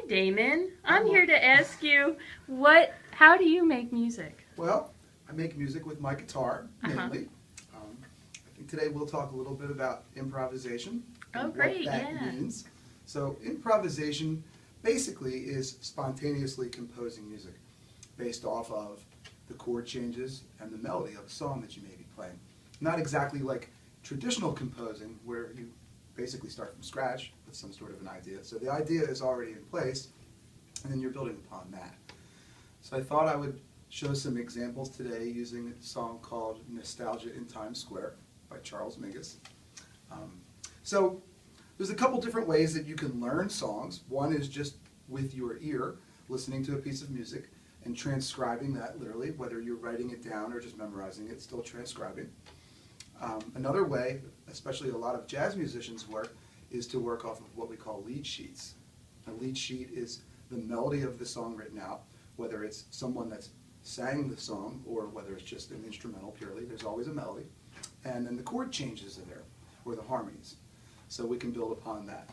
Damon. I'm here to ask you, how do you make music? Well, I make music with my guitar, mainly. I think today we'll talk a little bit about improvisation and Great, what that means. So improvisation basically is spontaneously composing music based off of the chord changes and the melody of a song that you may be playing. Not exactly like traditional composing where you basically start from scratch with some sort of an idea. So the idea is already in place, and then you're building upon that. So I thought I would show some examples today using a song called Nostalgia in Times Square by Charles Mingus. So there's a couple different ways that you can learn songs. One is just with your ear, listening to a piece of music and transcribing that literally, whether you're writing it down or just memorizing it, still transcribing. Another way, especially a lot of jazz musicians work, is to work off of what we call lead sheets. A lead sheet is the melody of the song written out, whether it's someone that's sang the song or whether it's just an instrumental purely, there's always a melody. And then the chord changes are there, or the harmonies. So we can build upon that.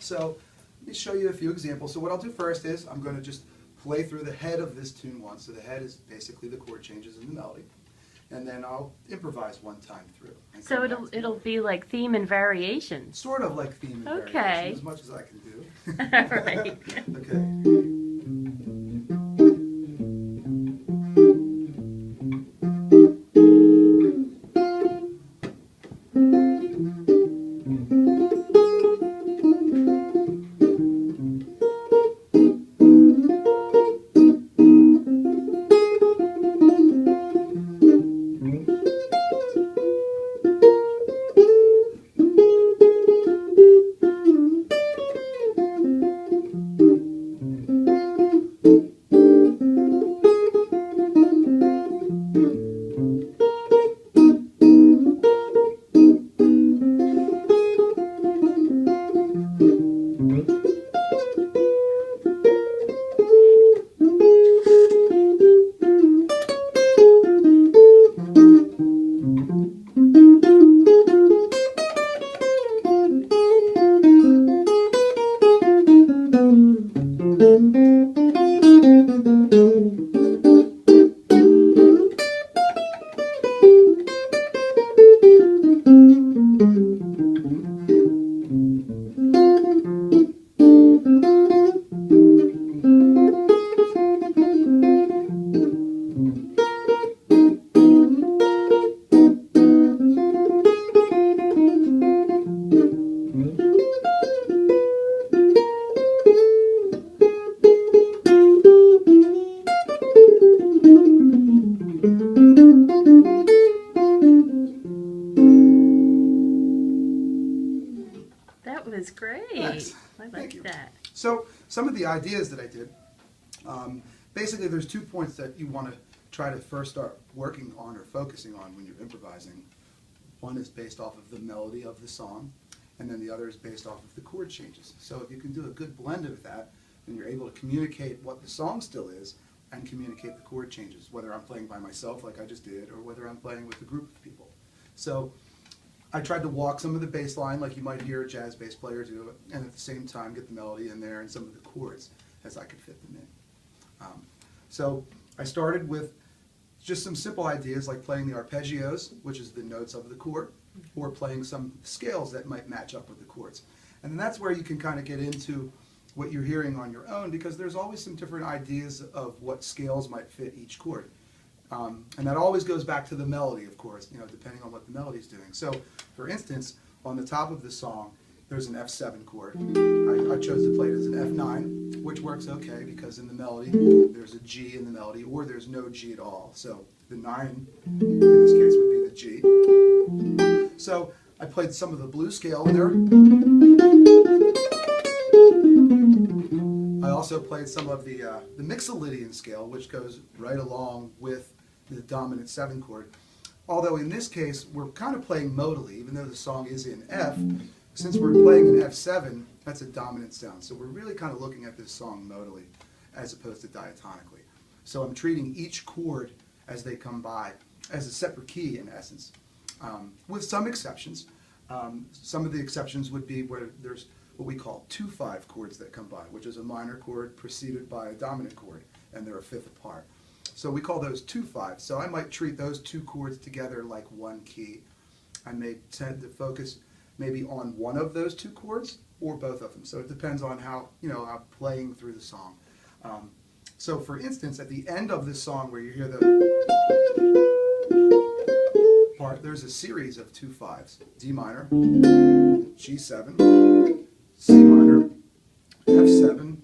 So let me show you a few examples. So what I'll do first is I'm going to just play through the head of this tune once. So the head is basically the chord changes in the melody. And then I'll improvise one time through. So it'll be like theme and variations. Sort of like theme and variation, as much as I can do. All right. Okay. That was great. Nice. I like that. So some of the ideas that I did, basically there's 2 points that you want to try to first start working on or focusing on when you're improvising. One is based off of the melody of the song, and then the other is based off of the chord changes. So if you can do a good blend of that, then you're able to communicate what the song still is and communicate the chord changes, whether I'm playing by myself like I just did or whether I'm playing with a group of people. So I tried to walk some of the bass line like you might hear a jazz bass player do, and at the same time get the melody in there and some of the chords as I could fit them in. So I started with just some simple ideas like playing the arpeggios, which is the notes of the chord, or playing some scales that might match up with the chords. And then that's where you can kind of get into what you're hearing on your own, because there's always some different ideas of what scales might fit each chord. And that always goes back to the melody, of course, depending on what the melody's doing. So, for instance, on the top of the song, there's an F7 chord. I chose to play it as an F9, which works okay because in the melody, there's a G in the melody, or there's no G at all. So the 9, in this case, would be the G. So I played some of the blues scale in there. I also played some of the Mixolydian scale, which goes right along with the dominant 7 chord. Although in this case, we're kind of playing modally, even though the song is in F. Since we're playing an F7, that's a dominant sound. So we're really kind of looking at this song modally as opposed to diatonically. So I'm treating each chord as they come by as a separate key in essence, with some exceptions. Some of the exceptions would be where there's what we call 2/5 chords that come by, which is a minor chord preceded by a dominant chord, and they're a fifth apart. So we call those 2/5. So I might treat those two chords together like one key. I may tend to focus maybe on one of those two chords or both of them. So it depends on how, I'm playing through the song. So for instance, at the end of this song where you hear the part, there's a series of 2/5s. D minor, G7, C minor, F7,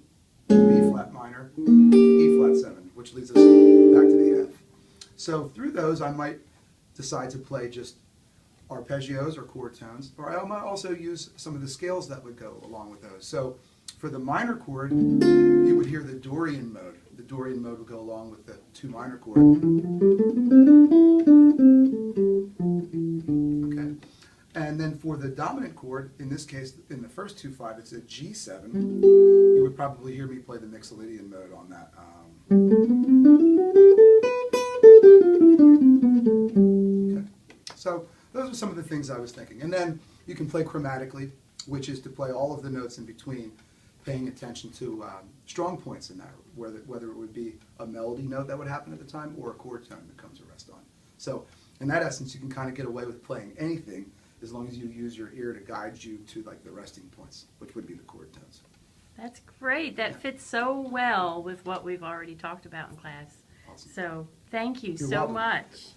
B flat minor, E flat 7, which leads us back to the F. So through those I might decide to play just arpeggios or chord tones, or I might also use some of the scales that would go along with those. So for the minor chord, you would hear the Dorian mode. The Dorian mode would go along with the 2 minor chord. Okay. And then for the dominant chord, in this case, in the first 2/5, it's a G7. You would probably hear me play the Mixolydian mode on that. Okay. So those are some of the things I was thinking. And then you can play chromatically, which is to play all of the notes in between, paying attention to strong points in that, whether it would be a melody note that would happen at the time or a chord tone that comes to rest on. So in that essence, you can kind of get away with playing anything as long as you use your ear to guide you to like the resting points, which would be the chord tones. That's great. That fits so well with what we've already talked about in class. Awesome. So thank you You're so welcome. much.